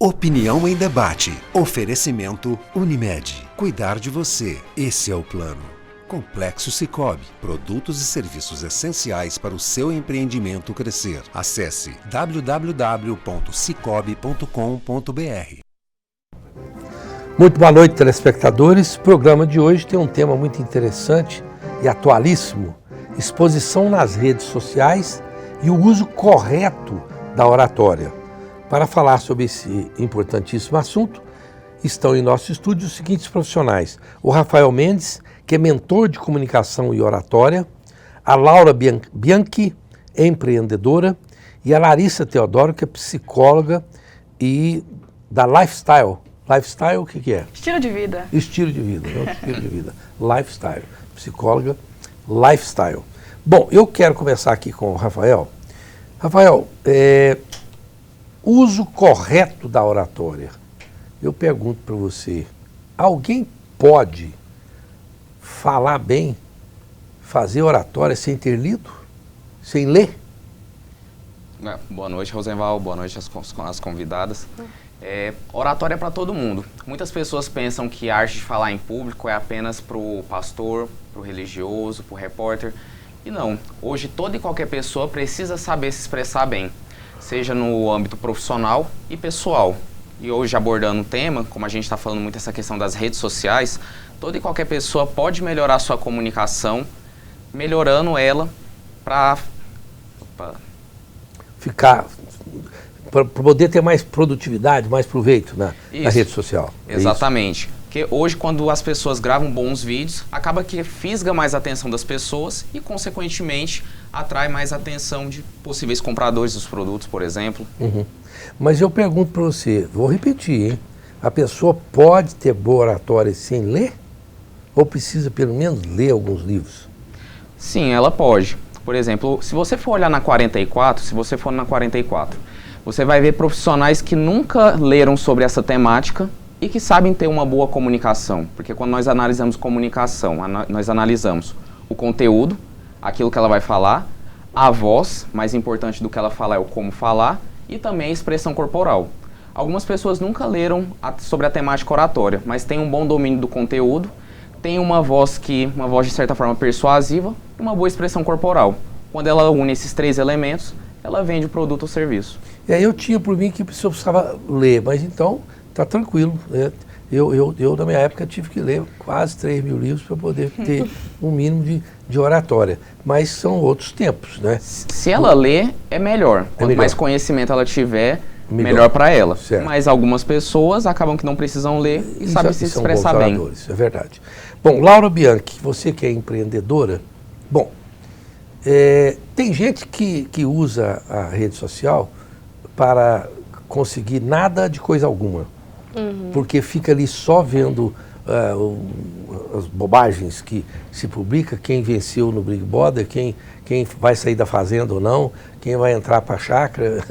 Opinião em debate. Oferecimento Unimed. Cuidar de você. Esse é o plano. Complexo Sicoob. Produtos e serviços essenciais para o seu empreendimento crescer. Acesse www.sicoob.com.br. Muito boa noite, telespectadores. O programa de hoje tem um tema muito interessante e atualíssimo: exposição nas redes sociais e o uso correto da oratória. Para falar sobre esse importantíssimo assunto, estão em nosso estúdio os seguintes profissionais: o Rafael Mendes, que é mentor de comunicação e oratória, a Laura Bianchi, empreendedora, e a Larissa Teodoro, que é psicóloga e da Lifestyle. Lifestyle, o que é? Estilo de vida. Estilo de vida, não estilo de vida. Lifestyle, psicóloga, Lifestyle. Bom, eu quero começar aqui com o Rafael. Rafael, uso correto da oratória. Eu pergunto para você, alguém pode falar bem, fazer oratória sem ter lido? Sem ler? Boa noite, Rosenval. Boa noite às convidadas. Oratória é para todo mundo. Muitas pessoas pensam que a arte de falar em público é apenas para o pastor, para o religioso, para o repórter. E não. Hoje toda e qualquer pessoa precisa saber se expressar bem, seja no âmbito profissional e pessoal. E hoje, abordando o tema, como a gente está falando muito essa questão das redes sociais, toda e qualquer pessoa pode melhorar sua comunicação, melhorando ela para poder ter mais produtividade, mais proveito na rede social. Exatamente. Porque hoje, quando as pessoas gravam bons vídeos, acaba que fisga mais a atenção das pessoas e, consequentemente, atrai mais atenção de possíveis compradores dos produtos, por exemplo. Uhum. Mas eu pergunto para você, vou repetir, hein? A pessoa pode ter boa oratória sem ler? Ou precisa, pelo menos, ler alguns livros? Sim, ela pode. Por exemplo, se você for olhar na 44, você vai ver profissionais que nunca leram sobre essa temática e que sabem ter uma boa comunicação. Porque quando nós analisamos comunicação, nós analisamos o conteúdo, aquilo que ela vai falar, a voz, mais importante do que ela falar é o como falar, e também a expressão corporal. Algumas pessoas nunca leram sobre a temática oratória, mas têm um bom domínio do conteúdo, têm uma voz de certa forma persuasiva e uma boa expressão corporal. Quando ela une esses três elementos, ela vende o produto ou serviço. E aí eu tinha por mim que a pessoa precisava ler, mas então tá tranquilo, né? Eu, na minha época, tive que ler quase 3 mil livros para poder ter um mínimo de oratória. Mas são outros tempos, né? Se ela ler, é melhor. Quanto mais conhecimento ela tiver, melhor para ela. Certo. Mas algumas pessoas acabam que não precisam ler e sabem se expressar bem. É verdade. Bom, Laura Bianchi, você que é empreendedora, bom, tem gente que usa a rede social para conseguir nada de coisa alguma. Porque fica ali só vendo as bobagens que se publica, quem venceu no Big Brother, quem vai sair da fazenda ou não, quem vai entrar para a chácara,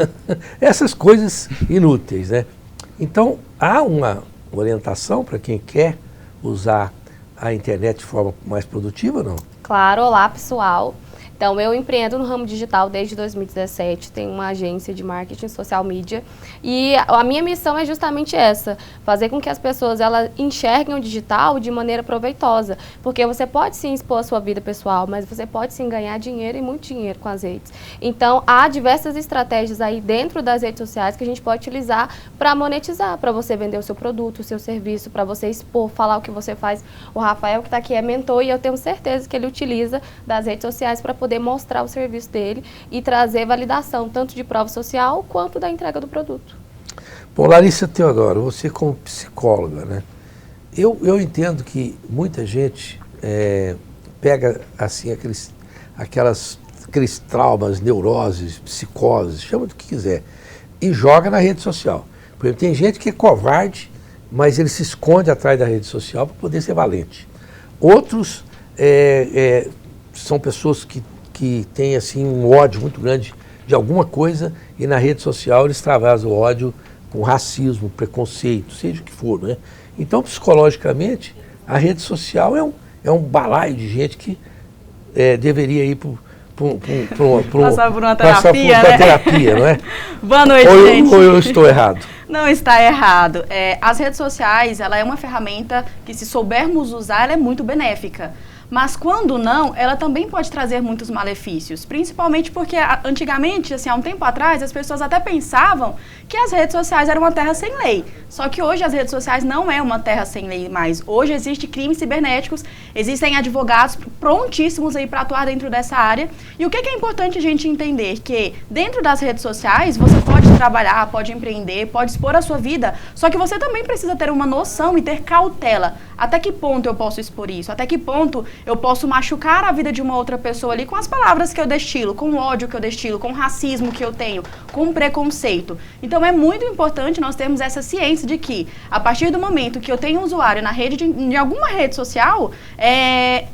essas coisas inúteis, né? Então, há uma orientação para quem quer usar a internet de forma mais produtiva, não? Claro, olá pessoal. Então, eu empreendo no ramo digital desde 2017, tenho uma agência de marketing social media e a minha missão é justamente essa, fazer com que as pessoas elas enxerguem o digital de maneira proveitosa, porque você pode sim expor a sua vida pessoal, mas você pode sim ganhar dinheiro e muito dinheiro com as redes. Então, há diversas estratégias aí dentro das redes sociais que a gente pode utilizar para monetizar, para você vender o seu produto, o seu serviço, para você expor, falar o que você faz. O Rafael que está aqui é mentor e eu tenho certeza que ele utiliza das redes sociais para poder mostrar o serviço dele e trazer validação, tanto de prova social quanto da entrega do produto. Bom, Larissa Teodoro, você como psicóloga, né? Eu entendo que muita gente pega assim aqueles traumas, neuroses, psicoses, chama do que quiser, e joga na rede social. Por exemplo, tem gente que é covarde, mas ele se esconde atrás da rede social para poder ser valente. Outros são pessoas que têm assim, um ódio muito grande de alguma coisa e na rede social eles extravasam o ódio com racismo, preconceito, seja o que for, né? Então, psicologicamente, a rede social é um balaio de gente que deveria ir para Passar por uma passar terapia, por né? terapia, não é? Boa noite, Ou gente. eu estou errado? Não está errado. As redes sociais, ela é uma ferramenta que, se soubermos usar, ela é muito benéfica. Mas quando não, ela também pode trazer muitos malefícios, principalmente porque antigamente, assim, há um tempo atrás, as pessoas até pensavam que as redes sociais eram uma terra sem lei. Só que hoje as redes sociais não é uma terra sem lei mais. Hoje existem crimes cibernéticos, existem advogados prontíssimos aí para atuar dentro dessa área. E o que é importante a gente entender? Que dentro das redes sociais você pode trabalhar, pode empreender, pode expor a sua vida, só que você também precisa ter uma noção e ter cautela. Até que ponto eu posso expor isso? Até que ponto eu posso machucar a vida de uma outra pessoa ali com as palavras que eu destilo, com o ódio que eu destilo, com o racismo que eu tenho, com o preconceito. Então é muito importante nós termos essa ciência de que, a partir do momento que eu tenho um usuário na rede de alguma rede social,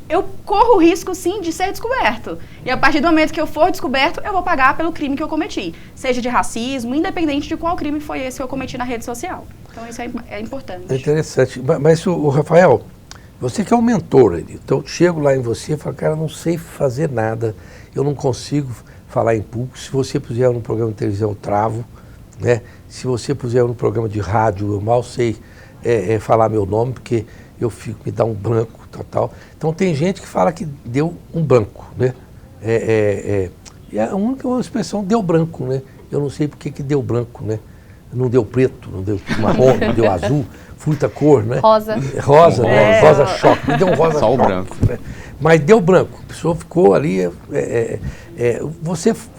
eu corro o risco sim de ser descoberto. E a partir do momento que eu for descoberto, eu vou pagar pelo crime que eu cometi. Seja de racismo, independente de qual crime foi esse que eu cometi na rede social. Então isso é importante. É interessante. Mas o Rafael, você que é um mentor, então eu chego lá em você e falo, cara, eu não sei fazer nada, eu não consigo falar em público. Se você puser no programa de televisão, eu travo, né? Se você puser no programa de rádio, eu mal sei falar meu nome, porque me dá um branco total. Então tem gente que fala que deu um branco, né? E a única expressão deu branco, né? Eu não sei por que deu branco, né? Não deu preto, não deu marrom, não deu azul, muita cor, né? Rosa. Rosa, né? Rosa choque, me deu um rosa Só o choque, branco. né? Mas deu branco, a pessoa ficou ali.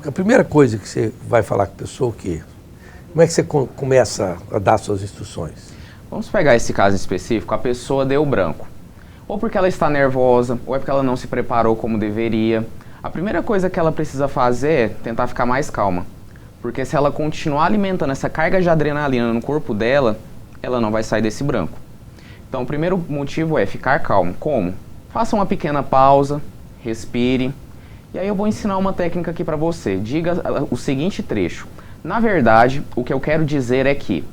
A primeira coisa que você vai falar com a pessoa, o quê? Como é que você começa a dar suas instruções? Vamos pegar esse caso específico, a pessoa deu branco. Ou porque ela está nervosa, ou é porque ela não se preparou como deveria. A primeira coisa que ela precisa fazer é tentar ficar mais calma. Porque se ela continuar alimentando essa carga de adrenalina no corpo dela, ela não vai sair desse branco. Então o primeiro motivo é ficar calmo. Como? Faça uma pequena pausa, respire. E aí eu vou ensinar uma técnica aqui para você. Diga o seguinte trecho. Na verdade, o que eu quero dizer é que...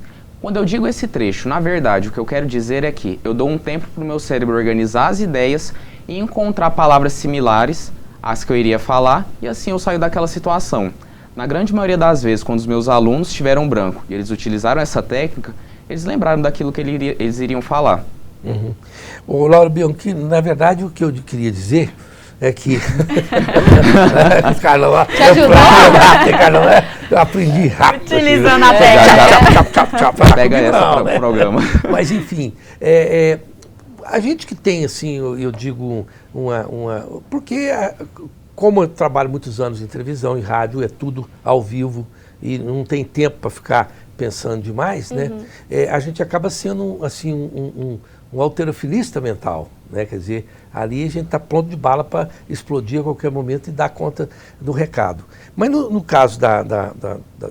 Quando eu digo esse trecho, na verdade, o que eu quero dizer é que eu dou um tempo para o meu cérebro organizar as ideias e encontrar palavras similares às que eu iria falar, e assim eu saio daquela situação. Na grande maioria das vezes, quando os meus alunos tiveram branco e eles utilizaram essa técnica, eles lembraram daquilo que eles iriam falar. Uhum. Ô, Laura Bianchi, na verdade, o que eu queria dizer é que... Carlão, te ajudou? Carlão, eu aprendi rápido. Utilizando a técnica. Pega essa para o programa. Mas, enfim, a gente que tem, assim, eu digo, porque, como eu trabalho muitos anos em televisão, em rádio, é tudo ao vivo e não tem tempo para ficar pensando demais, né? A gente acaba sendo, assim, um halterofilista mental, né? Quer dizer, ali a gente está pronto de bala para explodir a qualquer momento e dar conta do recado. Mas no caso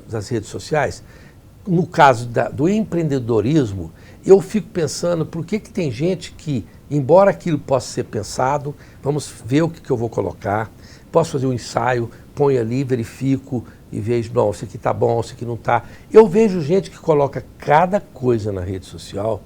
das redes sociais, no caso do empreendedorismo, eu fico pensando por que tem gente que, embora aquilo possa ser pensado, vamos ver o que eu vou colocar, posso fazer um ensaio, ponho ali, verifico e vejo, não, isso aqui está bom, isso aqui não está. Eu vejo gente que coloca cada coisa na rede social.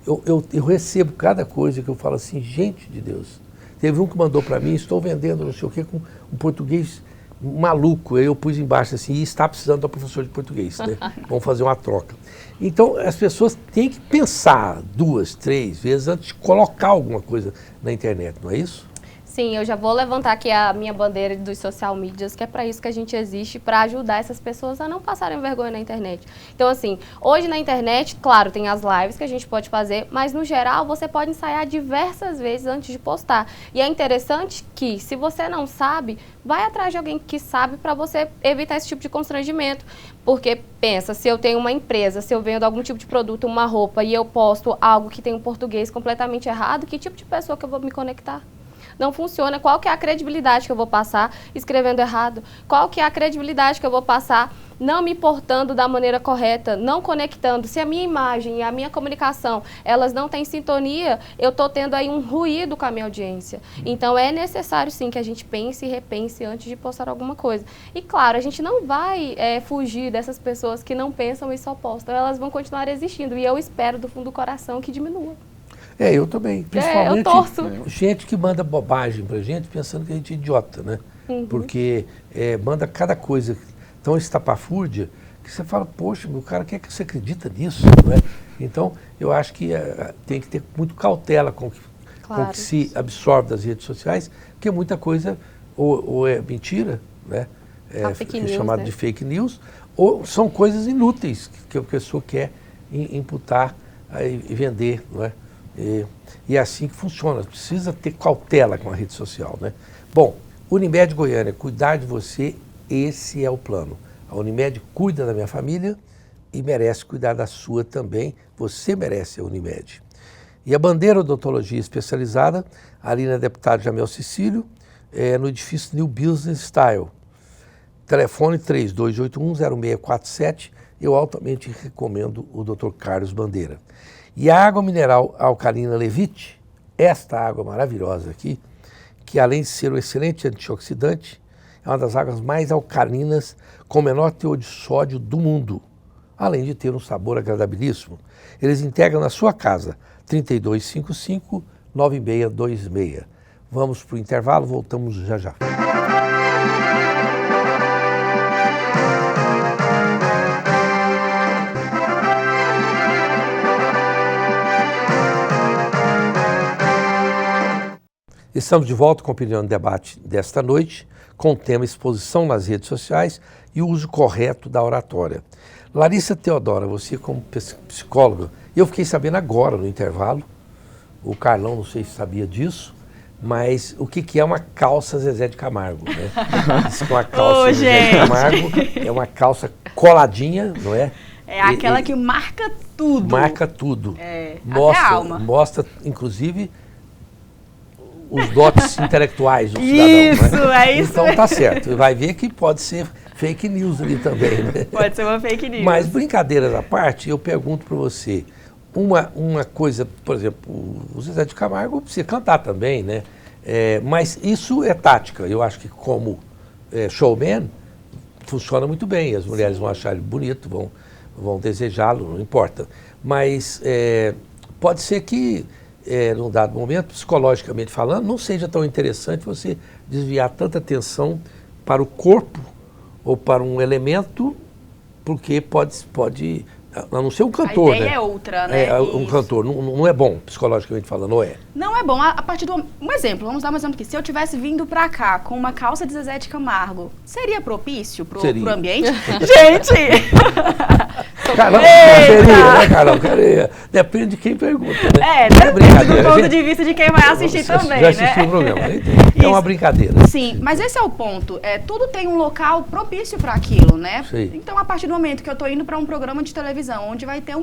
Eu recebo cada coisa que eu falo assim, gente de Deus. Teve um que mandou para mim, estou vendendo não sei o quê, com um português maluco. Eu pus embaixo assim, e está precisando de um professor de português, né? Vamos fazer uma troca. Então, as pessoas têm que pensar 2, 3 vezes antes de colocar alguma coisa na internet, não é isso? Sim, eu já vou levantar aqui a minha bandeira dos social medias, que é para isso que a gente existe, para ajudar essas pessoas a não passarem vergonha na internet. Então, assim, hoje na internet, claro, tem as lives que a gente pode fazer, mas no geral você pode ensaiar diversas vezes antes de postar. E é interessante que, se você não sabe, vai atrás de alguém que sabe para você evitar esse tipo de constrangimento. Porque, pensa, se eu tenho uma empresa, se eu vendo algum tipo de produto, uma roupa, e eu posto algo que tem um português completamente errado, que tipo de pessoa que eu vou me conectar? Não funciona. Qual que é a credibilidade que eu vou passar escrevendo errado? Qual que é a credibilidade que eu vou passar não me portando da maneira correta, não conectando? Se a minha imagem e a minha comunicação, elas não têm sintonia, eu estou tendo aí um ruído com a minha audiência. Então, é necessário, sim, que a gente pense e repense antes de postar alguma coisa. E, claro, a gente não vai fugir dessas pessoas que não pensam e só postam. Elas vão continuar existindo. E eu espero, do fundo do coração, que diminua. Eu também. Principalmente eu torço. Gente que manda bobagem pra gente pensando que a gente é idiota, né? Porque manda cada coisa tão estapafúrdia que você fala, poxa, meu cara, quer que você acredita nisso? Não é? Então, eu acho que tem que ter muito cautela com o que se absorve das redes sociais, porque muita coisa ou é mentira, né? Chamado de fake news, ou são coisas inúteis que a pessoa quer imputar e vender, não é? E é assim que funciona, precisa ter cautela com a rede social, né? Bom, Unimed Goiânia, cuidar de você, esse é o plano. A Unimed cuida da minha família e merece cuidar da sua também, você merece a Unimed. E a Bandeira Odontologia Especializada, ali na Deputado Jamel Cecílio, no edifício New Business Style. Telefone 3281-0647, eu altamente recomendo o Dr. Carlos Bandeira. E a água mineral alcalina Levite, esta água maravilhosa aqui, que além de ser um excelente antioxidante, é uma das águas mais alcalinas com o menor teor de sódio do mundo, além de ter um sabor agradabilíssimo. Eles integram na sua casa, 3255-9626. Vamos para o intervalo, voltamos já já. Estamos de volta com a Opinião de Debate desta noite, com o tema exposição nas redes sociais e o uso correto da oratória. Larissa Teodora, você como psicóloga, eu fiquei sabendo agora no intervalo, o Carlão não sei se sabia disso, mas o que é uma calça Zezé de Camargo, né? Diz que uma calça Zezé de Camargo é uma calça coladinha, não é? É aquela que marca tudo. Marca tudo. Até a alma. Mostra, inclusive, os dotes intelectuais do cidadão. Isso, né? É isso. Então tá certo. Vai ver que pode ser fake news ali também, né? Pode ser uma fake news. Mas brincadeiras à parte, eu pergunto para você, uma coisa, por exemplo, o Zezé de Camargo precisa cantar também, né? Mas isso é tática. Eu acho que como showman funciona muito bem. As mulheres vão achar ele bonito, vão desejá-lo, não importa. Mas pode ser que num dado momento, psicologicamente falando, não seja tão interessante você desviar tanta atenção para o corpo ou para um elemento, porque pode a não ser um cantor, a ideia né? É outra, né? Um cantor, não é bom, psicologicamente falando, ou é? Não é bom, a partir do... Um exemplo, vamos dar um exemplo aqui. Se eu tivesse vindo pra cá com uma calça de Zezé de Camargo, seria propício pro ambiente? Gente! Carlão, seria, né, Carlão? Depende de quem pergunta, né? Depende do ponto de vista de quem vai assistir também, já assistiu o programa, né? É uma brincadeira. Sim, mas esse é o ponto. Tudo tem um local propício para aquilo, né? Sim. Então, a partir do momento que eu tô indo para um programa de televisão, onde vai ter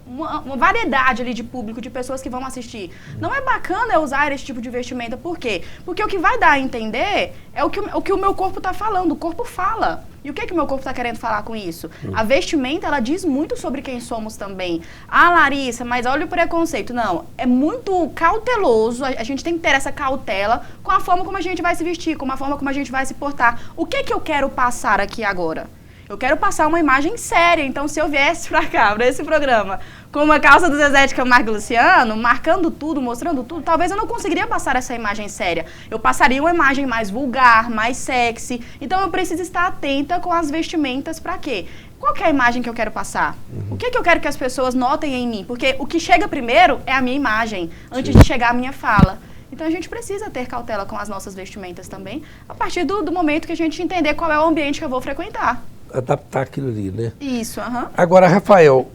uma variedade ali de público, de pessoas que vão assistir, não é bacana eu usar esse tipo de vestimenta. Por quê? Porque o que vai dar a entender é o que o meu corpo tá falando. O corpo fala. E o que o meu corpo está querendo falar com isso? A vestimenta, ela diz muito sobre quem somos também. Ah, Larissa, mas olha o preconceito. Não, é muito cauteloso, a gente tem que ter essa cautela com a forma como a gente vai se vestir, com a forma como a gente vai se portar. O que eu quero passar aqui agora? Eu quero passar uma imagem séria, então se eu viesse pra cá, pra esse programa, com uma calça do Zezé de Camargo e Luciano, marcando tudo, mostrando tudo, talvez eu não conseguiria passar essa imagem séria. Eu passaria uma imagem mais vulgar, mais sexy. Então eu preciso estar atenta com as vestimentas pra quê? Qual que é a imagem que eu quero passar? O que eu quero que as pessoas notem em mim? Porque o que chega primeiro é a minha imagem, antes de chegar a minha fala. Então a gente precisa ter cautela com as nossas vestimentas também, a partir do momento que a gente entender qual é o ambiente que eu vou frequentar. Adaptar aquilo ali, né? Isso, aham. Agora, Rafael,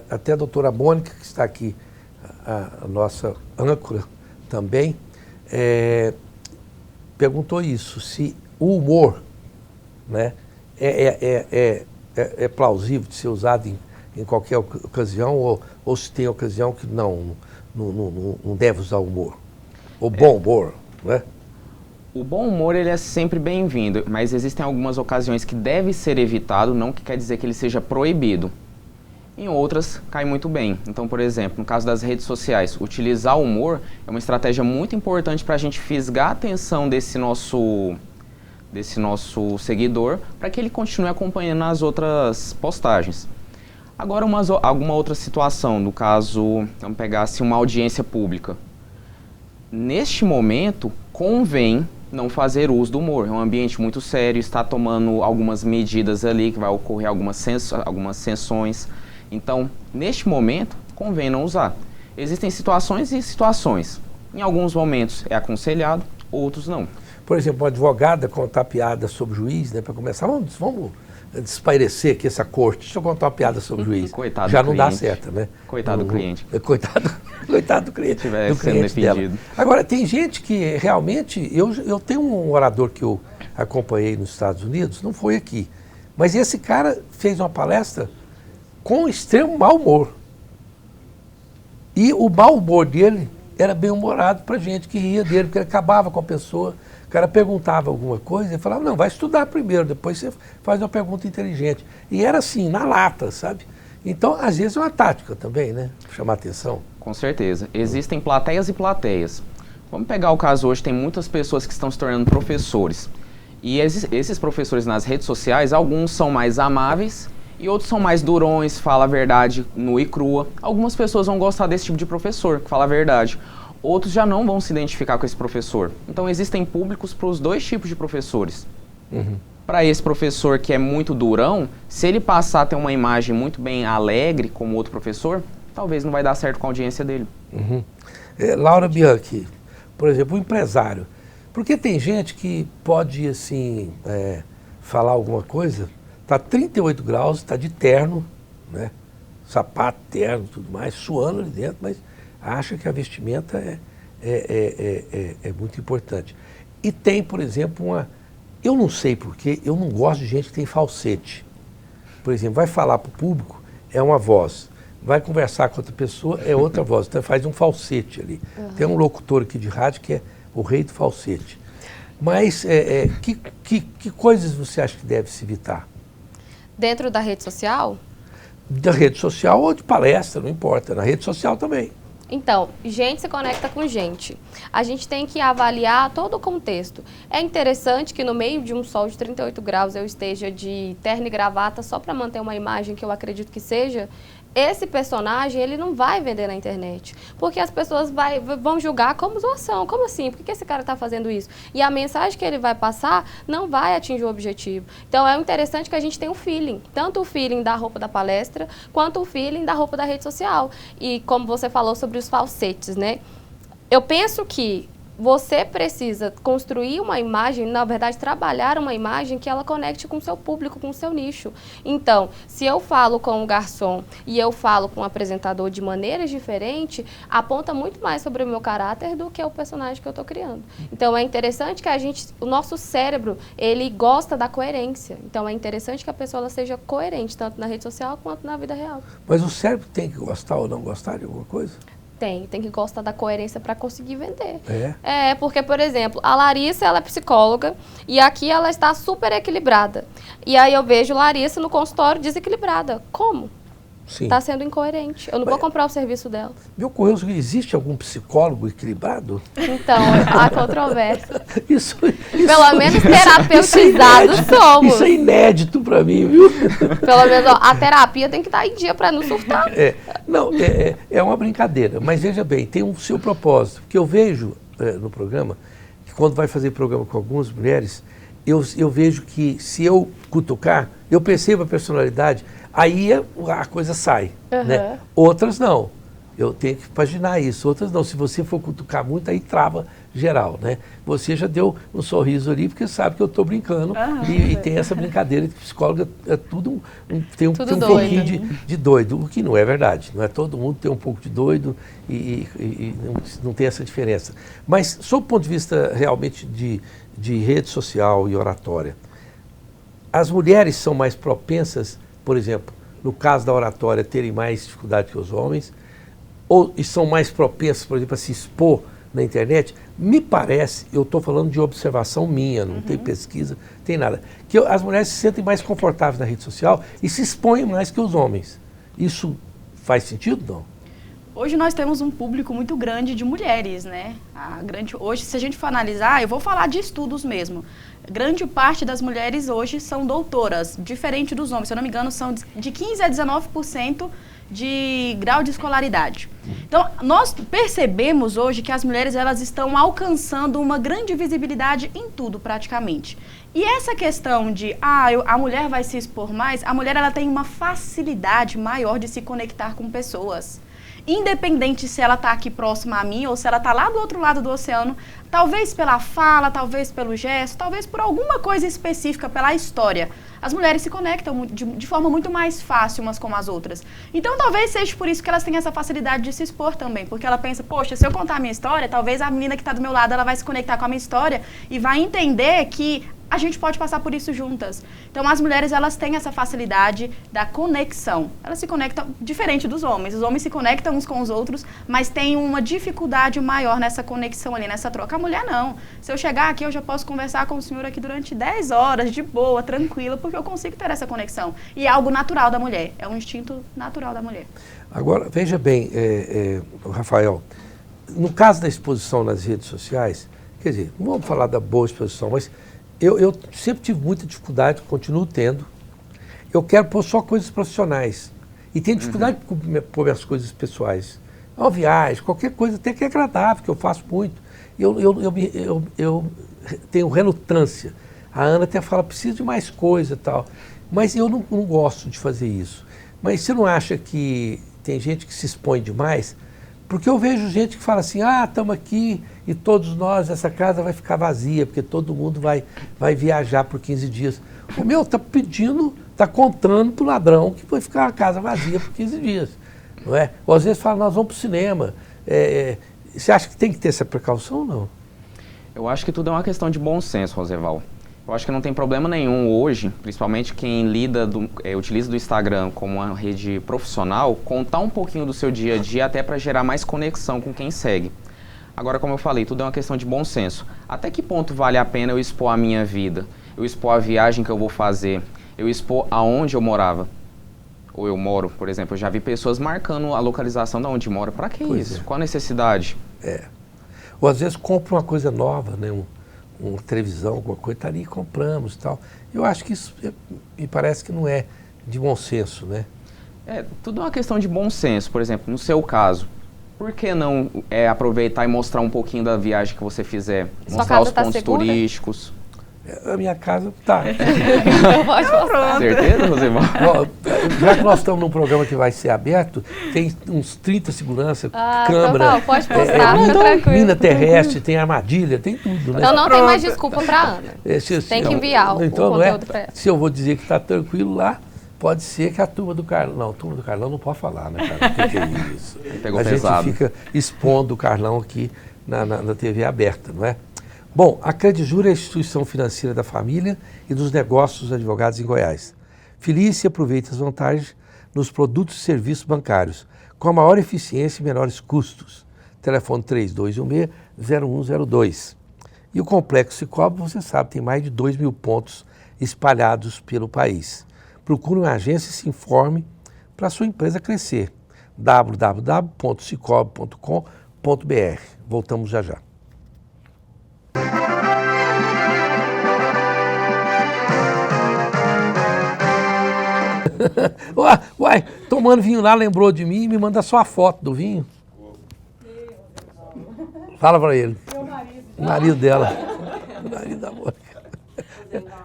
até a doutora Mônica, que está aqui, a nossa âncora também, perguntou isso, se o humor, né, é plausível de ser usado em qualquer ocasião, ou se tem ocasião que não deve usar humor. O bom humor, né? O bom humor, ele é sempre bem-vindo, mas existem algumas ocasiões que deve ser evitado, não que quer dizer que ele seja proibido. Em outras, cai muito bem. Então, por exemplo, no caso das redes sociais, utilizar o humor é uma estratégia muito importante para a gente fisgar a atenção desse nosso seguidor, para que ele continue acompanhando as outras postagens. Agora, alguma outra situação, no caso, vamos pegar assim, uma audiência pública. Neste momento, convém não fazer uso do humor. É um ambiente muito sério, está tomando algumas medidas ali, que vai ocorrer algumas sanções. Então, neste momento, convém não usar. Existem situações e situações. Em alguns momentos é aconselhado, outros não. Por exemplo, uma advogada contar piada sobre o juiz, né? Para começar, vamos despairecer aqui essa corte. Deixa eu contar uma piada sobre o juiz. Coitado já do não cliente. dá certo, né? Coitado do cliente. Coitado do cliente. Estiver sendo defendido. Agora, tem gente que realmente... Eu tenho um orador que eu acompanhei nos Estados Unidos, não foi aqui, mas esse cara fez uma palestra com extremo mau humor. E o mau humor dele era bem humorado para gente que ria dele, porque ele acabava com a pessoa, o cara perguntava alguma coisa e falava, não, vai estudar primeiro, depois você faz uma pergunta inteligente. E era assim, na lata, sabe? Então, às vezes é uma tática também, né? Chamar atenção. Com certeza. Existem plateias e plateias. Vamos pegar o caso hoje, tem muitas pessoas que estão se tornando professores. E esses professores nas redes sociais, alguns são mais amáveis e outros são mais durões, fala a verdade nua e crua. Algumas pessoas vão gostar desse tipo de professor, que fala a verdade. Outros já não vão se identificar com esse professor. Então existem públicos para os dois tipos de professores. Para esse professor que é muito durão, se ele passar a ter uma imagem muito bem alegre como outro professor, talvez não vai dar certo com a audiência dele. Laura Bianchi, por exemplo, o empresário. Porque tem gente que pode, assim, falar alguma coisa, está 38 graus, está de terno, né? Sapato, terno, tudo mais, suando ali dentro, mas acha que a vestimenta é muito importante. E tem, por exemplo, eu não sei porquê, eu não gosto de gente que tem falsete. Por exemplo, vai falar para o público, é uma voz. Vai conversar com outra pessoa, é outra voz. Então faz um falsete ali. Tem um locutor aqui de rádio que é o rei do falsete. Mas que coisas você acha que deve se evitar? Dentro da rede social? Da rede social ou de palestra, não importa. Na rede social também. Então, gente se conecta com gente. A gente tem que avaliar todo o contexto. É interessante que no meio de um sol de 38 graus eu esteja de terno e gravata só para manter uma imagem que eu acredito que seja. Esse personagem, ele não vai vender na internet, porque as pessoas vão julgar como zoação, como assim? Por que esse cara está fazendo isso? E a mensagem que ele vai passar não vai atingir o objetivo. Então, é interessante que a gente tenha um feeling, tanto o feeling da roupa da palestra, quanto o feeling da roupa da rede social. E como você falou sobre os falsetes, né? Eu penso que você precisa construir uma imagem, na verdade, trabalhar uma imagem que ela conecte com o seu público, com o seu nicho. Então, se eu falo com um garçom e eu falo com um apresentador de maneiras diferentes, aponta muito mais sobre o meu caráter do que o personagem que eu estou criando. Então, é interessante que o nosso cérebro, ele gosta da coerência. Então, é interessante que a pessoa ela seja coerente, tanto na rede social quanto na vida real. Mas o cérebro tem que gostar ou não gostar de alguma coisa? Tem que gostar da coerência para conseguir vender. É? Porque, por exemplo, a Larissa, ela é psicóloga e aqui ela está super equilibrada. E aí eu vejo Larissa no consultório desequilibrada. Como? Está sendo incoerente. Eu não vou comprar o serviço dela. Me ocorreu que existe algum psicólogo equilibrado? Então, há controvérsia. Isso, pelo menos terapeutizados somos. Isso é inédito para mim, viu? Pelo menos a terapia tem que estar em dia para não surtar. É uma brincadeira, mas veja bem, tem um seu propósito. Porque eu vejo no programa, que quando vai fazer programa com algumas mulheres, eu vejo que se eu cutucar, eu percebo a personalidade, aí a coisa sai, né? Outras não, eu tenho que paginar isso, outras não, se você for cutucar muito, aí trava geral, né? Você já deu um sorriso ali, porque sabe que eu estou brincando, e tem essa brincadeira de psicóloga, é tudo, tem um pouquinho de doido, o que não é verdade, não é todo mundo tem um pouco de doido e não tem essa diferença. Mas, sob o ponto de vista realmente de rede social e oratória, as mulheres são mais propensas, por exemplo, no caso da oratória, terem mais dificuldade que os homens, e são mais propensas, por exemplo, a se expor na internet? Me parece, eu estou falando de observação minha, não tem pesquisa, tem nada, que as mulheres se sentem mais confortáveis na rede social e se expõem mais que os homens. Isso faz sentido, não? Hoje nós temos um público muito grande de mulheres, né? Hoje, se a gente for analisar, eu vou falar de estudos mesmo. Grande parte das mulheres hoje são doutoras, diferente dos homens. Se eu não me engano, são de 15% a 19% de grau de escolaridade. Então, nós percebemos hoje que as mulheres elas estão alcançando uma grande visibilidade em tudo, praticamente. E essa questão de, a mulher vai se expor mais, a mulher ela tem uma facilidade maior de se conectar com pessoas. Independente se ela está aqui próxima a mim ou se ela está lá do outro lado do oceano, talvez pela fala, talvez pelo gesto, talvez por alguma coisa específica, pela história. As mulheres se conectam de forma muito mais fácil umas com as outras. Então, talvez seja por isso que elas têm essa facilidade de se expor também, porque ela pensa, poxa, se eu contar a minha história, talvez a menina que está do meu lado, ela vai se conectar com a minha história e vai entender que a gente pode passar por isso juntas. Então, as mulheres, elas têm essa facilidade da conexão. Elas se conectam diferente dos homens. Os homens se conectam uns com os outros, mas tem uma dificuldade maior nessa conexão ali, nessa troca. A mulher, não. Se eu chegar aqui, eu já posso conversar com o senhor aqui durante 10 horas, de boa, tranquila, porque eu consigo ter essa conexão. E é algo natural da mulher. É um instinto natural da mulher. Agora, veja bem, Rafael, no caso da exposição nas redes sociais, quer dizer, não vamos falar da boa exposição, mas eu sempre tive muita dificuldade, continuo tendo. Eu quero pôr só coisas profissionais. E tenho dificuldade de pôr as coisas pessoais. Uma viagem, qualquer coisa, até que é agradável, que eu faço muito. Eu tenho relutância. A Ana até fala, preciso de mais coisa e tal. Mas eu não gosto de fazer isso. Mas você não acha que tem gente que se expõe demais? Porque eu vejo gente que fala assim, estamos aqui e todos nós, essa casa vai ficar vazia, porque todo mundo vai viajar por 15 dias. O meu está pedindo, está contando para o ladrão que vai ficar a casa vazia por 15 dias. Não é? Ou às vezes fala, nós vamos para o cinema. Você acha que tem que ter essa precaução ou não? Eu acho que tudo é uma questão de bom senso, Roseval. Eu acho que não tem problema nenhum hoje, principalmente quem utiliza do Instagram como uma rede profissional, contar um pouquinho do seu dia a dia até para gerar mais conexão com quem segue. Agora, como eu falei, tudo é uma questão de bom senso. Até que ponto vale a pena eu expor a minha vida? Eu expor a viagem que eu vou fazer? Eu expor aonde eu morava? Ou eu moro, por exemplo, eu já vi pessoas marcando a localização de onde mora. Para que isso? Qual a necessidade? Ou às vezes compra uma coisa nova, né? Uma televisão, alguma coisa, tá ali e compramos e tal. Eu acho que isso me parece que não é de bom senso, né? Tudo é uma questão de bom senso. Por exemplo, no seu caso, por que não aproveitar e mostrar um pouquinho da viagem que você fizer? Sua mostrar casa os tá pontos segura? turísticos. A minha casa tá. Pode mostrar. Certeza, Rosemar? Já que nós estamos num programa que vai ser aberto, tem uns 30 segurança, câmera, Então, pode mostrar, fica tranquilo. mina terrestre, tem armadilha, tem tudo, né? Então não tem mais desculpa para Ana. Tem que enviar o então, conteúdo para ela. Se eu vou dizer que está tranquilo lá, pode ser que a turma do Carlão... Não, a turma do Carlão não pode falar, né, cara? O que é isso? Pegou a pesado. gente fica expondo o Carlão aqui na TV aberta, não é? Bom, a Credijur é a instituição financeira da família e dos negócios dos advogados em Goiás. Filie-se e aproveite as vantagens nos produtos e serviços bancários, com a maior eficiência e menores custos. Telefone 3216-0102. E o Complexo Cicobi, você sabe, tem mais de 2.000 pontos espalhados pelo país. Procure uma agência e se informe para a sua empresa crescer. www.cicobi.com.br. Voltamos já já. Uai, tomando vinho lá, lembrou de mim e me manda só a foto do vinho. Fala pra ele. O marido dela. O marido da moça.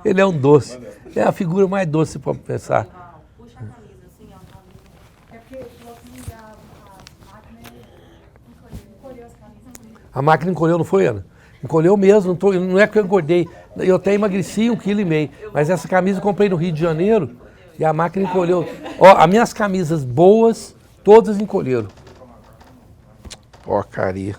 Ele é um doce. É a figura mais doce, você pode pensar. Puxa a camisa, assim, ó. É porque a máquina encolheu as camisas. A máquina encolheu, não foi, Ana? Encolheu mesmo, não é que eu engordei. Eu até emagreci 1,5 kg, mas essa camisa eu comprei no Rio de Janeiro e a máquina encolheu. Ó, as minhas camisas boas, todas encolheram. Porcaria.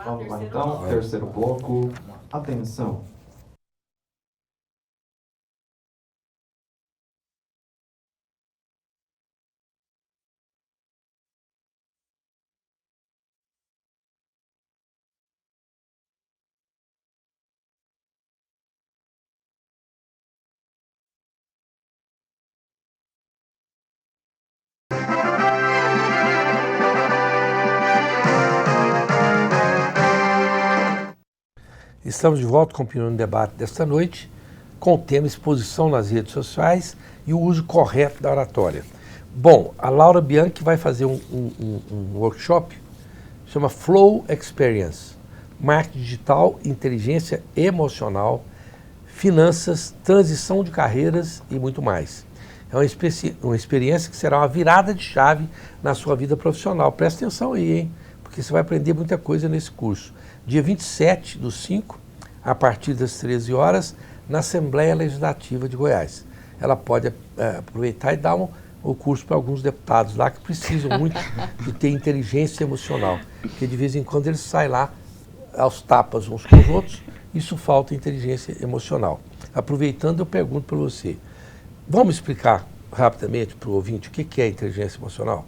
Vamos lá então, terceiro bloco. Atenção. Estamos de volta com o Opinião no Debate desta noite, com o tema exposição nas redes sociais e o uso correto da oratória. Bom, a Laura Bianchi vai fazer um workshop, chama Flow Experience, marketing digital, inteligência emocional, finanças, transição de carreiras e muito mais. É uma experiência que será uma virada de chave na sua vida profissional. Presta atenção aí, hein? Porque você vai aprender muita coisa nesse curso. Dia 27/5, a partir das 13 horas, na Assembleia Legislativa de Goiás. Ela pode aproveitar e dar o curso para alguns deputados lá que precisam muito de ter inteligência emocional. Porque de vez em quando eles saem lá aos tapas uns com os outros, isso falta inteligência emocional. Aproveitando, eu pergunto para você, vamos explicar rapidamente para o ouvinte o que é inteligência emocional?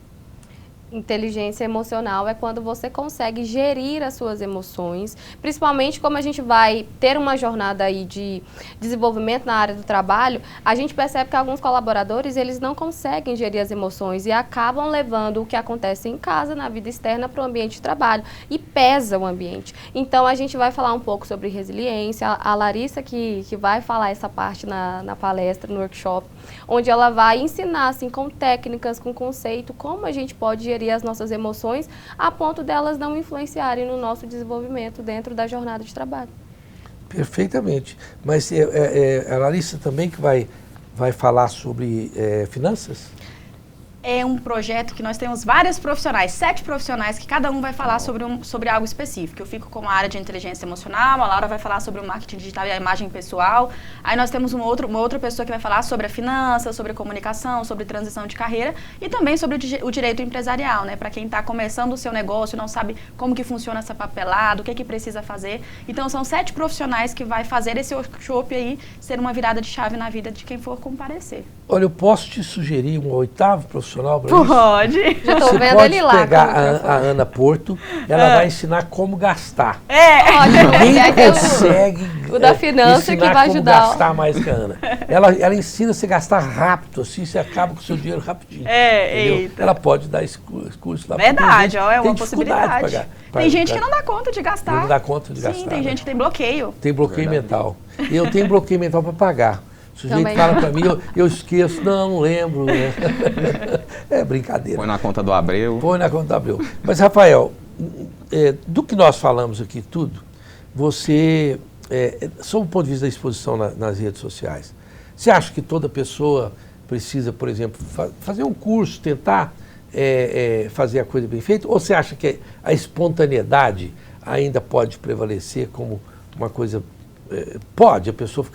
Inteligência emocional é quando você consegue gerir as suas emoções, principalmente como a gente vai ter uma jornada aí de desenvolvimento na área do trabalho, a gente percebe que alguns colaboradores, eles não conseguem gerir as emoções e acabam levando o que acontece em casa, na vida externa, para o ambiente de trabalho e pesa o ambiente. Então, a gente vai falar um pouco sobre resiliência, a Larissa que vai falar essa parte na palestra, no workshop, onde ela vai ensinar, assim, com técnicas, com conceito, como a gente pode gerir as nossas emoções a ponto delas não influenciarem no nosso desenvolvimento dentro da jornada de trabalho. Perfeitamente. Mas a Larissa também que vai falar sobre finanças? É um projeto que nós temos vários profissionais, 7 profissionais, que cada um vai falar sobre algo específico. Eu fico com a área de inteligência emocional, a Laura vai falar sobre o marketing digital e a imagem pessoal. Aí nós temos uma outra pessoa que vai falar sobre a finança, sobre a comunicação, sobre transição de carreira e também sobre o direito empresarial, né? Para quem está começando o seu negócio, não sabe como que funciona essa papelada, o que precisa fazer. Então são 7 profissionais que vai fazer esse workshop aí ser uma virada de chave na vida de quem for comparecer. Olha, eu posso te sugerir um 8º profissional para isso? Pode. Já estou Você vendo pode ele lá. pegar a Ana Porto, ela vai ensinar como gastar. Ótimo. Ninguém É que consegue o da finança ensinar que vai como ajudar. gastar mais que a Ana. Ela ensina você a gastar rápido, assim você acaba com o seu dinheiro rapidinho. Entendeu? Eita. Ela pode dar esse curso lá. Verdade, Tem ó, é tem uma dificuldade possibilidade. pra Tem gente que não dá conta de gastar. Não dá conta de gastar. Sim, tem né? gente que tem bloqueio. Tem bloqueio mental. E eu tenho bloqueio mental para pagar. O sujeito Também. fala para mim, eu esqueço, não lembro. Né? É brincadeira. Põe na conta do Abreu. Põe na conta do Abreu. Mas, Rafael, do que nós falamos aqui tudo, você, sob o ponto de vista da exposição nas redes sociais, você acha que toda pessoa precisa, por exemplo, fazer um curso, tentar fazer a coisa bem feita? Ou você acha que a espontaneidade ainda pode prevalecer como uma coisa... pode a pessoa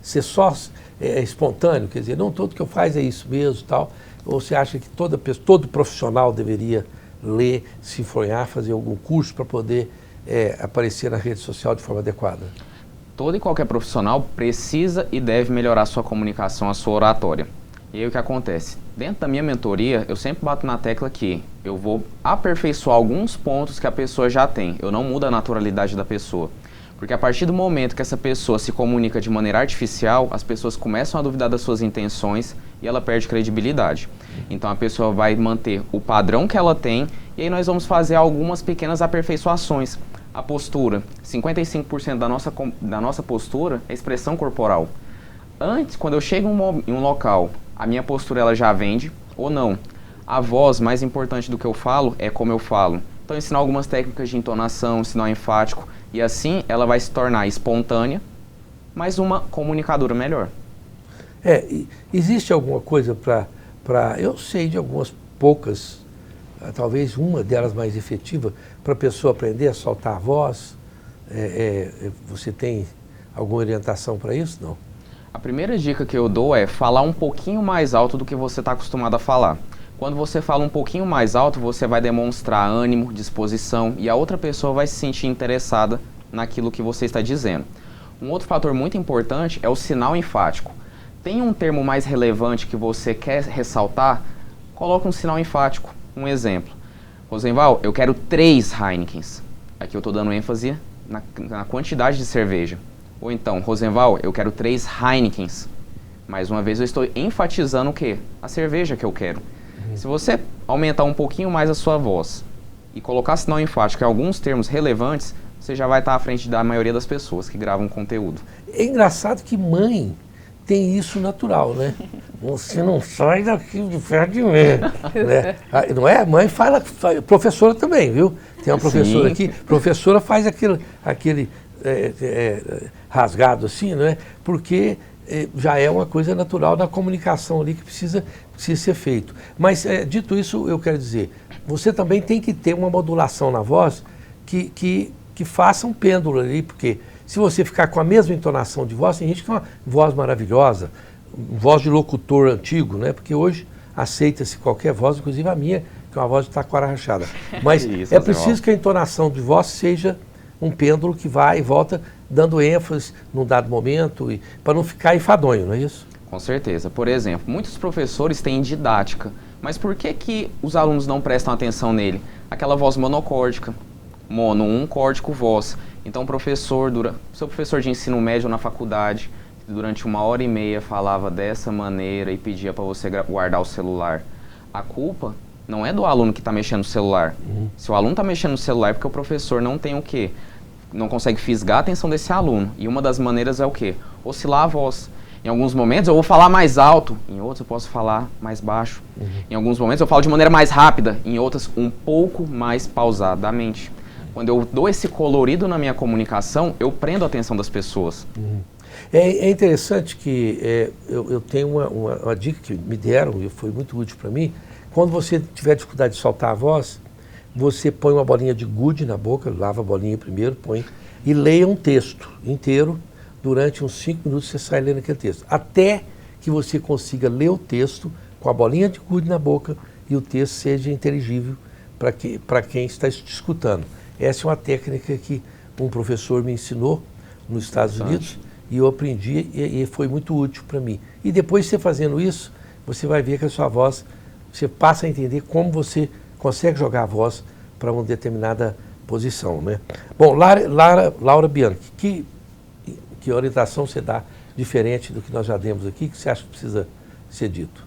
ser só espontâneo, quer dizer, não tudo que eu faço é isso mesmo tal, ou você acha que todo profissional deveria ler, se influenciar, fazer algum curso para poder aparecer na rede social de forma adequada? Todo e qualquer profissional precisa e deve melhorar a sua comunicação, a sua oratória. E aí o que acontece? Dentro da minha mentoria, eu sempre bato na tecla que eu vou aperfeiçoar alguns pontos que a pessoa já tem. Eu não mudo a naturalidade da pessoa. Porque a partir do momento que essa pessoa se comunica de maneira artificial, as pessoas começam a duvidar das suas intenções e ela perde credibilidade. Então a pessoa vai manter o padrão que ela tem e aí nós vamos fazer algumas pequenas aperfeiçoações. A postura, 55% da nossa postura é expressão corporal. Antes, quando eu chego em um local, a minha postura ela já vende ou não. A voz, mais importante do que eu falo, é como eu falo. Então ensinar algumas técnicas de entonação, sinal enfático, e assim ela vai se tornar espontânea, mas uma comunicadora melhor. Existe alguma coisa para... Eu sei de algumas poucas, talvez uma delas mais efetiva, para a pessoa aprender a soltar a voz. Você tem alguma orientação para isso? Não? A primeira dica que eu dou é falar um pouquinho mais alto do que você está acostumado a falar. Quando você fala um pouquinho mais alto, você vai demonstrar ânimo, disposição e a outra pessoa vai se sentir interessada naquilo que você está dizendo. Um outro fator muito importante é o sinal enfático. Tem um termo mais relevante que você quer ressaltar? Coloca um sinal enfático. Um exemplo. Rosenval, eu quero 3 Heinekens. Aqui eu estou dando ênfase na quantidade de cerveja. Ou então, Rosenval, eu quero 3 Heinekens. Mais uma vez eu estou enfatizando o quê? A cerveja que eu quero. Se você aumentar um pouquinho mais a sua voz e colocar sinal enfático em alguns termos relevantes, você já vai estar à frente da maioria das pessoas que gravam conteúdo. É engraçado que mãe tem isso natural, né? Você não sai daqui de perto de mim, né? Não é? Mãe fala, professora também, viu? Tem uma professora aqui, professora faz aquele rasgado assim, né? Porque já é uma coisa natural da comunicação ali que precisa ser feito. Mas, dito isso, eu quero dizer, você também tem que ter uma modulação na voz que faça um pêndulo ali, porque se você ficar com a mesma entonação de voz, tem gente que tem uma voz maravilhosa, voz de locutor antigo, né? Porque hoje aceita-se qualquer voz, inclusive a minha, que é uma voz de taquara rachada. Mas Isso, é preciso que a entonação de voz seja um pêndulo que vai e volta, dando ênfase num dado momento, para não ficar enfadonho, não é isso? Com certeza. Por exemplo, muitos professores têm didática, mas por que os alunos não prestam atenção nele? Aquela voz monocórdica, mono, um córdico, voz. Então o professor, seu professor de ensino médio na faculdade, durante 1h30 falava dessa maneira e pedia para você guardar o celular. A culpa não é do aluno que está mexendo no celular. Se o aluno está mexendo no celular é porque o professor não tem o quê? Não consegue fisgar a atenção desse aluno. E uma das maneiras é o quê? Oscilar a voz. Em alguns momentos eu vou falar mais alto, em outros eu posso falar mais baixo. Em alguns momentos eu falo de maneira mais rápida, em outras um pouco mais pausadamente. Quando eu dou esse colorido na minha comunicação, eu prendo a atenção das pessoas. É interessante que eu tenho uma dica que me deram e foi muito útil para mim. Quando você tiver dificuldade de soltar a voz, você põe uma bolinha de gude na boca, lava a bolinha primeiro, põe e leia um texto inteiro. Durante uns 5 minutos você sai lendo aquele texto. Até que você consiga ler o texto com a bolinha de gude na boca e o texto seja inteligível para quem está te escutando. Essa é uma técnica que um professor me ensinou nos Estados Unidos e eu aprendi e foi muito útil para mim. E depois de você fazendo isso, você vai ver que a sua voz, você passa a entender como você consegue jogar a voz para uma determinada posição, né? Bom, Laura Bianchi, que orientação você dá diferente do que nós já demos aqui, que você acha que precisa ser dito?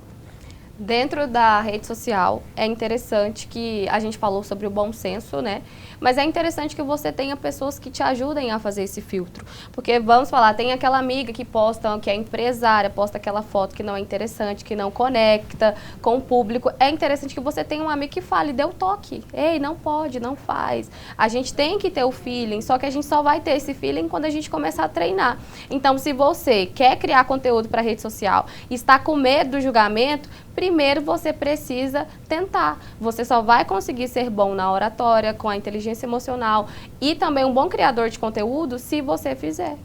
Dentro da rede social, é interessante que a gente falou sobre o bom senso, né? Mas é interessante que você tenha pessoas que te ajudem a fazer esse filtro. Porque, vamos falar, tem aquela amiga que posta, que é empresária, posta aquela foto que não é interessante, que não conecta com o público. É interessante que você tenha um amigo que fale, dê o toque. Ei, não pode, não faz. A gente tem que ter o feeling, só que a gente só vai ter esse feeling quando a gente começar a treinar. Então, se você quer criar conteúdo para a rede social e está com medo do julgamento, primeiro você precisa tentar. Você só vai conseguir ser bom na oratória, com a inteligência emocional e também um bom criador de conteúdo se você fizer.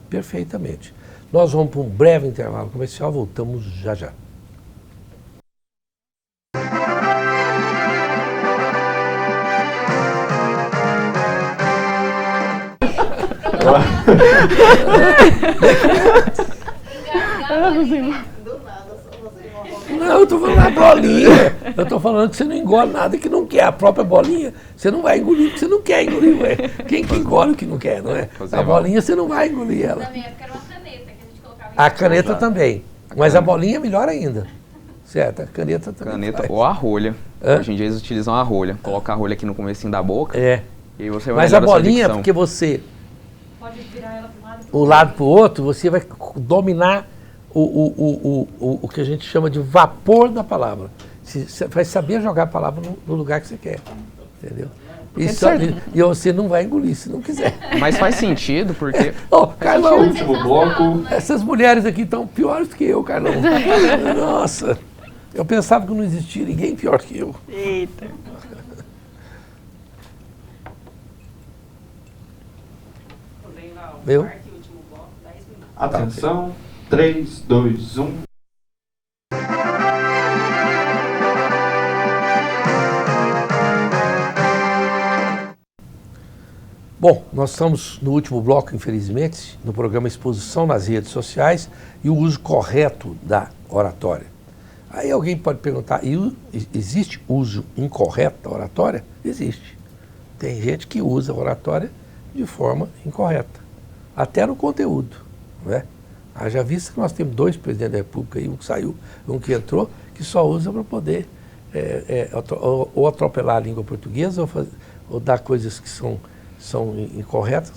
Perfeitamente. Nós vamos para um breve intervalo comercial, voltamos já já. Não, eu tô falando da bolinha. Eu tô falando que você não engole nada que não quer. A própria bolinha, você não vai engolir porque você não quer engolir, ué. Quem que engole o que não quer, não é? A bolinha você não vai engolir ela. Na minha época era uma caneta que a gente colocava em A caneta também. Mas a bolinha é melhor ainda. Certo, a caneta também. Caneta faz. ou a rolha. Hã? Hoje em dia eles utilizam a rolha. Coloca a rolha aqui no comecinho da boca. É. E aí você vai Mas a melhorar sua bolinha é dicção. porque você, Pode virar ela para um lado e um lado para o outro, você vai dominar o que a gente chama de vapor da palavra. Você vai saber jogar a palavra no lugar que você quer. Entendeu? E você não vai engolir se não quiser. Mas faz sentido, porque... Ô, Carlão, Último bloco. essas mulheres aqui estão piores do que eu, Carlão. Nossa, eu pensava que não existia ninguém pior que eu. Eita. Eu? Atenção. 3, 2, 1. Bom, nós estamos no último bloco, infelizmente, no programa Exposição nas Redes Sociais e o uso correto da oratória. Aí alguém pode perguntar, existe uso incorreto da oratória? Existe. Tem gente que usa a oratória de forma incorreta, até no conteúdo, não é? Haja vista que nós temos 2 presidentes da República, um que saiu, um que entrou, que só usa para poder ou atropelar a língua portuguesa ou dar coisas que são são incorretas.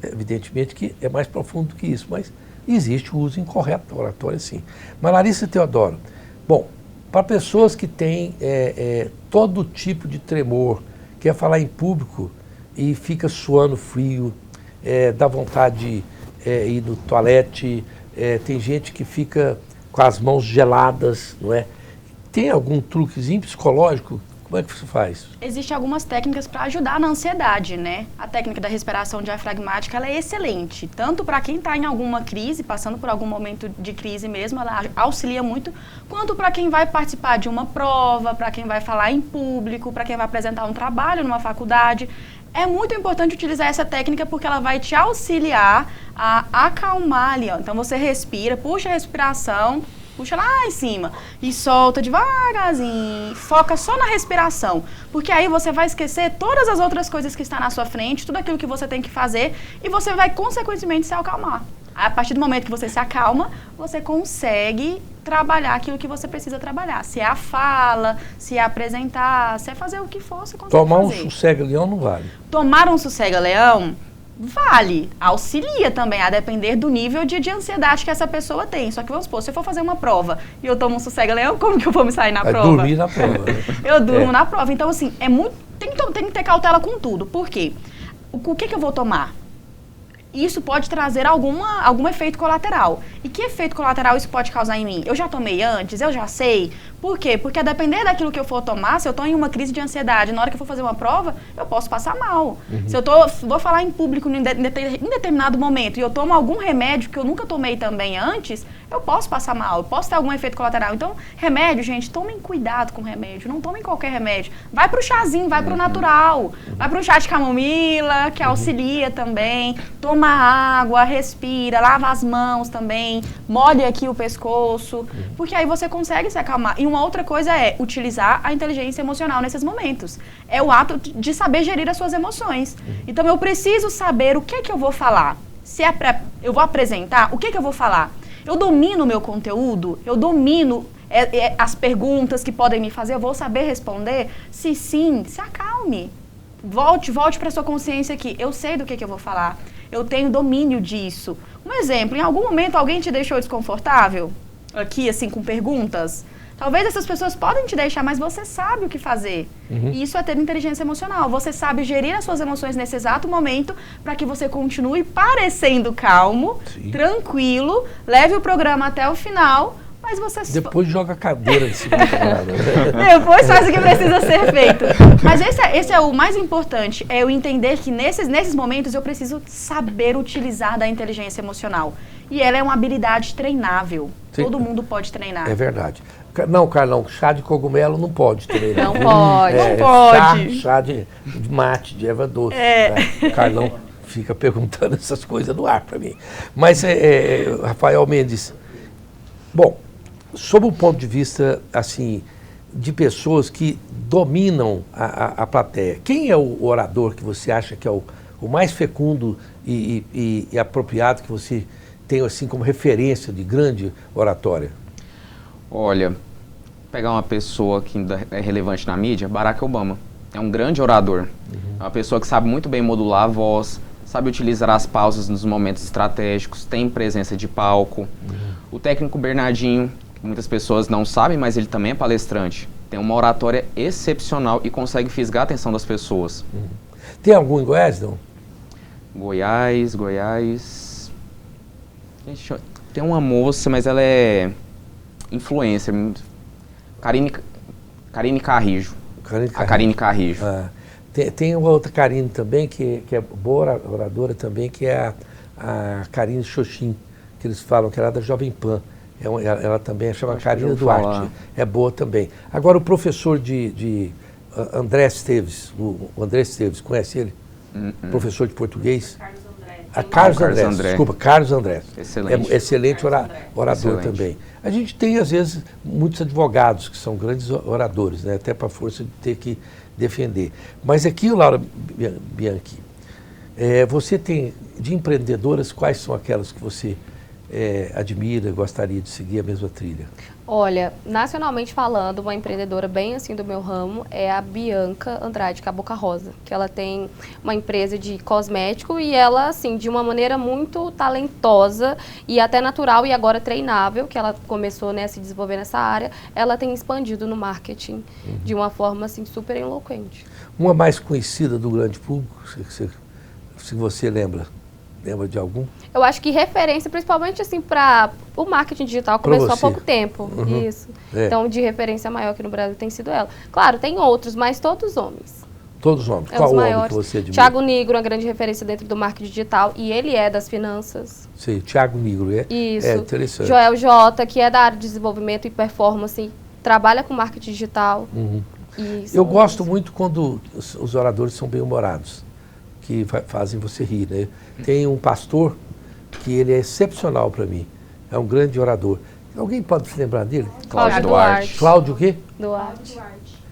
Evidentemente que é mais profundo do que isso, mas existe o uso incorreto da oratória, sim. Mas Larissa Teodoro, bom, para pessoas que têm todo tipo de tremor, quer falar em público e fica suando frio, dá vontade de ir no toalete, tem gente que fica com as mãos geladas, não é? Tem algum truquezinho psicológico? Como é que você faz? Existem algumas técnicas para ajudar na ansiedade, né? A técnica da respiração diafragmática, ela é excelente, tanto para quem está em alguma crise, passando por algum momento de crise mesmo, ela auxilia muito, quanto para quem vai participar de uma prova, para quem vai falar em público, para quem vai apresentar um trabalho numa faculdade. É muito importante utilizar essa técnica porque ela vai te auxiliar a acalmar ali, ó. Então você respira, puxa a respiração, puxa lá em cima e solta devagarzinho, foca só na respiração, porque aí você vai esquecer todas as outras coisas que estão na sua frente, tudo aquilo que você tem que fazer e você vai consequentemente se acalmar. A partir do momento que você se acalma, você consegue trabalhar aquilo que você precisa trabalhar. Se é a fala, se é apresentar, se é fazer o que for, você consegue Tomar fazer. um sossega-leão não vale. Tomar um sossega-leão vale, auxilia também, a depender do nível de ansiedade que essa pessoa tem. Só que vamos supor, se eu for fazer uma prova e eu tomo um sossega-leão, como que eu vou me sair na Vai prova? dormir na prova. Né? Eu durmo na prova. Então, assim, tem que ter cautela com tudo. Por quê? O que eu vou tomar? Isso pode trazer algum efeito colateral. E que efeito colateral isso pode causar em mim? Eu já tomei antes? Eu já sei? Por quê? Porque a depender daquilo que eu for tomar, se eu estou em uma crise de ansiedade, na hora que eu for fazer uma prova, eu posso passar mal. Se eu vou falar em público em determinado momento e eu tomo algum remédio que eu nunca tomei também antes, eu posso passar mal, eu posso ter algum efeito colateral. Então, remédio, gente, tomem cuidado com remédio, não tomem qualquer remédio. Vai pro chazinho, vai pro natural, vai pro chá de camomila, que auxilia também. Toma água, respira, lava as mãos também, molhe aqui o pescoço, porque aí você consegue se acalmar. E uma outra coisa é utilizar a inteligência emocional nesses momentos. É o ato de saber gerir as suas emoções. Então, eu preciso saber o que eu vou falar. Se eu vou apresentar, o que eu vou falar? Eu domino o meu conteúdo? Eu domino as perguntas que podem me fazer? Eu vou saber responder? Se sim, se acalme. Volte para sua consciência aqui. Eu sei do que eu vou falar. Eu tenho domínio disso. Um exemplo, em algum momento alguém te deixou desconfortável? Aqui, assim, com perguntas? Talvez essas pessoas podem te deixar, mas você sabe o que fazer. E isso é ter inteligência emocional. Você sabe gerir as suas emoções nesse exato momento para que você continue parecendo calmo, tranquilo, leve o programa até o final, mas você... Depois joga a cadeira de cima. Depois faz o que precisa ser feito. Mas esse é o mais importante, é eu entender que nesses momentos eu preciso saber utilizar da inteligência emocional. E ela é uma habilidade treinável. Sim. Todo mundo pode treinar. É verdade. Não, Carlão, chá de cogumelo não pode treinar. Não pode. Não pode. Chá de mate, de erva doce. Né? Carlão fica perguntando essas coisas no ar para mim. Mas, Rafael Mendes, bom, sob o ponto de vista, assim, de pessoas que dominam a plateia, quem é o orador que você acha que é o mais fecundo e apropriado que você tem, assim, como referência de grande oratória? Olha, pegar uma pessoa que é relevante na mídia, Barack Obama. É um grande orador. É uma pessoa que sabe muito bem modular a voz, sabe utilizar as pausas nos momentos estratégicos, tem presença de palco. O técnico Bernardinho, que muitas pessoas não sabem, mas ele também é palestrante. Tem uma oratória excepcional e consegue fisgar a atenção das pessoas. Tem algum em Goiás, não? Goiás... Gente, tem uma moça, mas ela é influencer. Karine Carrijo. A Karine Carrijo. Tem uma outra Karine também, que é boa oradora também, que é a Karine Xoxin, que eles falam que ela é da Jovem Pan. Ela também chama Karine Duarte. É boa também. Agora, o professor de André Esteves, o André Esteves, conhece ele? Professor de português? Carlos André. Desculpa, Carlos André. Excelente. Excelente orador também. A gente tem, às vezes, muitos advogados que são grandes oradores, né? Até para a força de ter que defender. Mas aqui, Laura Bianchi, você tem, de empreendedoras, quais são aquelas que você admira, gostaria de seguir a mesma trilha? Olha, nacionalmente falando, uma empreendedora bem assim do meu ramo é a Bianca Andrade, que é a Boca Rosa, que ela tem uma empresa de cosmético e ela, assim, de uma maneira muito talentosa e até natural e agora treinável, que ela começou, né, a se desenvolver nessa área, ela tem expandido no marketing de uma forma, assim, super eloquente. Uma mais conhecida do grande público, se você lembra de algum? Eu acho que referência, principalmente assim, para o marketing digital, começou há pouco tempo. Isso. Então, de referência maior aqui no Brasil tem sido ela. Claro, tem outros, mas todos homens. Todos homens. Qual os homem maiores. que você admira? Thiago Nigro, uma grande referência dentro do marketing digital, e ele é das finanças. Sim, Thiago Nigro, Isso. É interessante. Joel Jota, que é da área de desenvolvimento e performance, trabalha com marketing digital. Eu gosto muito quando os oradores são bem-humorados, que fazem você rir, né? Tem um pastor que ele é excepcional para mim, é um grande orador. Alguém pode se lembrar dele? Cláudio Duarte. Cláudio o quê? Duarte.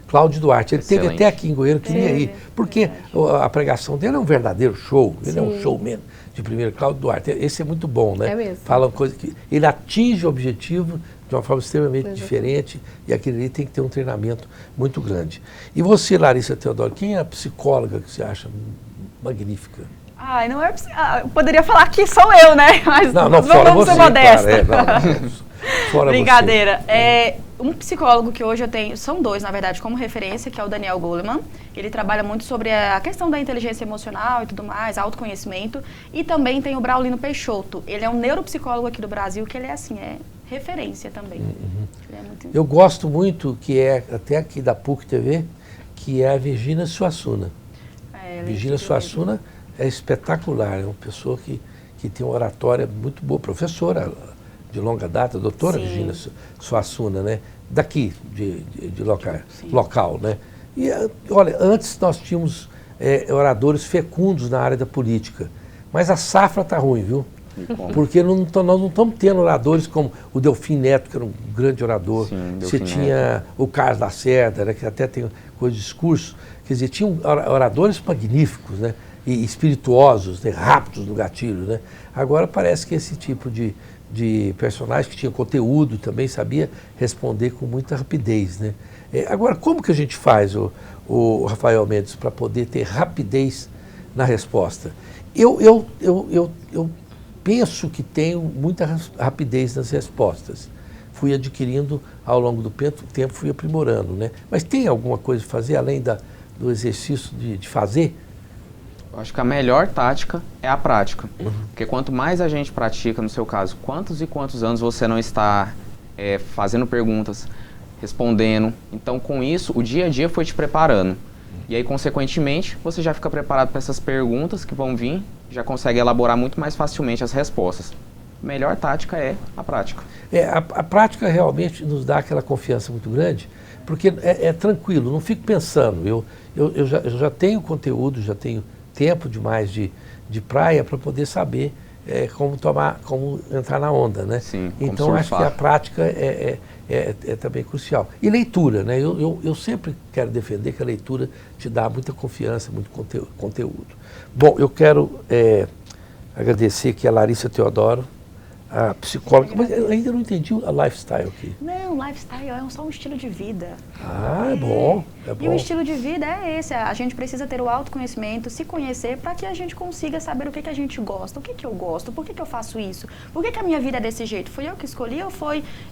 Cláudio Duarte. Ele Excelente. esteve até aqui em Goiânia, queria ir, porque a pregação dele é um verdadeiro show, ele é um showman de primeiro. Cláudio Duarte, esse é muito bom, né? É mesmo. Fala uma coisa que ele atinge o objetivo de uma forma extremamente diferente e aquele ali tem que ter um treinamento muito grande. E você, Larissa Teodoro, quem é a psicóloga que você acha magnífica? Ai, não é. Eu poderia falar que sou eu, né? Mas Não, vamos fora ser você, modesta. claro, fora Brincadeira. Um psicólogo que hoje eu tenho, são dois, na verdade, como referência, que é o Daniel Goleman. Ele trabalha muito sobre a questão da inteligência emocional e tudo mais, autoconhecimento. E também tem o Braulino Peixoto. Ele é um neuropsicólogo aqui do Brasil, que ele é assim, é referência também. Ele é muito... Eu gosto muito, que é até aqui da PUC TV, que é a Virgínia Suassuna. Virgínia Suassuna é espetacular, é uma pessoa que tem uma oratória muito boa, professora de longa data, doutora Virgínia Suassuna, né? Daqui, de local, né? E, olha, antes nós tínhamos oradores fecundos na área da política, mas a safra está ruim, viu? Porque nós não estamos tendo oradores como o Delfim Neto, que era um grande orador. Sim, você tinha o Carlos Lacerda, né, que até tem coisa de discurso. Quer dizer, tinham oradores magníficos, né? E espirituosos, né, rápidos no gatilho, né? Agora parece que esse tipo de personagem que tinha conteúdo também sabia responder com muita rapidez, né? Agora, como que a gente faz, o Rafael Mendes, para poder ter rapidez na resposta? Eu penso que tenho muita rapidez nas respostas. Fui adquirindo ao longo do tempo, fui aprimorando, né? Mas tem alguma coisa a fazer além do exercício de fazer? Eu acho que a melhor tática é a prática. Porque quanto mais a gente pratica, no seu caso, quantos e quantos anos você não está fazendo perguntas, respondendo. Então, com isso, o dia a dia foi te preparando. E aí, consequentemente, você já fica preparado para essas perguntas que vão vir, já consegue elaborar muito mais facilmente as respostas. A melhor tática é a prática. A prática realmente nos dá aquela confiança muito grande, porque é tranquilo, não fico pensando. Eu já tenho conteúdo, já tenho tempo demais de praia para poder saber como entrar na onda, né? Sim, então acho que a prática é também crucial. E leitura, né? Eu sempre quero defender que a leitura te dá muita confiança, muito conteúdo. Bom, eu quero agradecer aqui a Larissa Teodoro, a psicóloga, mas eu ainda não entendi a lifestyle aqui. Não, lifestyle é só um estilo de vida. É bom. E o estilo de vida é esse, a gente precisa ter o autoconhecimento, se conhecer, para que a gente consiga saber o que a gente gosta, o que eu gosto, por que eu faço isso, por que a minha vida é desse jeito, fui eu que escolhi ou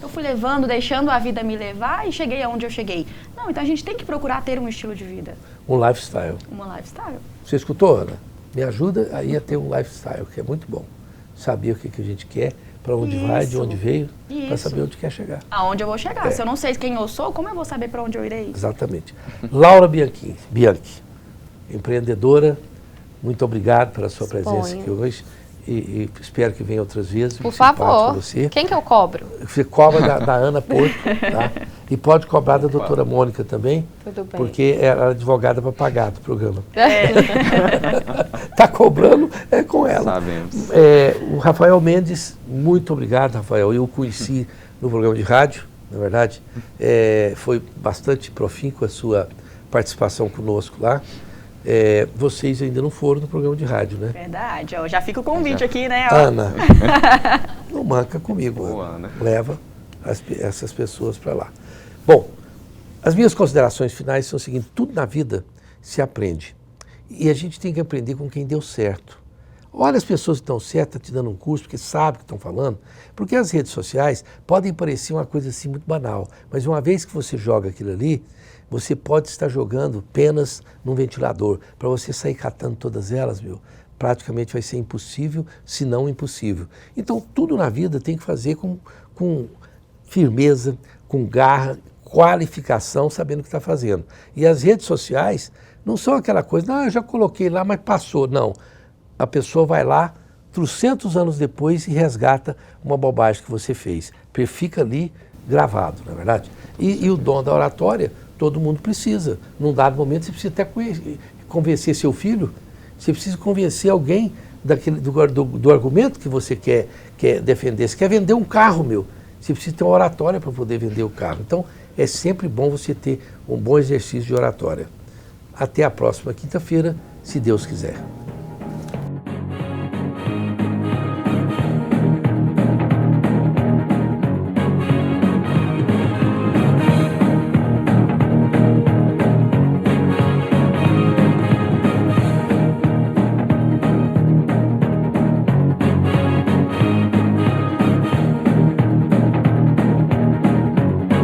eu fui levando, deixando a vida me levar e cheguei aonde eu cheguei. Não, então a gente tem que procurar ter um estilo de vida. Um lifestyle. Uma lifestyle. Você escutou, Ana? Me ajuda aí a ter um lifestyle, que é muito bom. Saber o que a gente quer, para onde vai, de onde veio, para saber onde quer chegar. Aonde eu vou chegar. Se eu não sei quem eu sou, como eu vou saber para onde eu irei? Exatamente. Laura Bianchi, empreendedora, muito obrigado pela sua presença aqui hoje. E espero que venha outras vezes. Por favor. Você. Quem que eu cobro? Você cobra da Ana Porto, tá? E pode cobrar da doutora Mônica também. Tudo bem. Porque ela é advogada para pagar do programa. Está cobrando com ela. Sabemos. O Rafael Mendes, muito obrigado, Rafael. Eu o conheci no programa de rádio, na verdade. Foi bastante profícuo a sua participação conosco lá. Vocês ainda não foram no programa de rádio, né? Verdade, ó, já fica o convite aqui, né? Ó. Ana, não manca comigo, Boa, Ana. Ana. Leva essas pessoas para lá. Bom, as minhas considerações finais são o seguinte: tudo na vida se aprende. E a gente tem que aprender com quem deu certo. Olha as pessoas que estão certas te dando um curso, porque sabem o que estão falando, porque as redes sociais podem parecer uma coisa assim muito banal, mas uma vez que você joga aquilo ali, você pode estar jogando penas num ventilador. Para você sair catando todas elas, praticamente vai ser impossível, se não impossível. Então, tudo na vida tem que fazer com firmeza, com garra, qualificação, sabendo o que está fazendo. E as redes sociais não são aquela coisa, não, eu já coloquei lá, mas passou. Não. A pessoa vai lá, 300 anos depois, e resgata uma bobagem que você fez. Fica ali gravado, não é verdade? E o dom da oratória, todo mundo precisa. Num dado momento, você precisa até convencer seu filho, você precisa convencer alguém do argumento que você quer defender. Você quer vender um carro, você precisa ter uma oratória para poder vender o carro. Então, é sempre bom você ter um bom exercício de oratória. Até a próxima quinta-feira, se Deus quiser.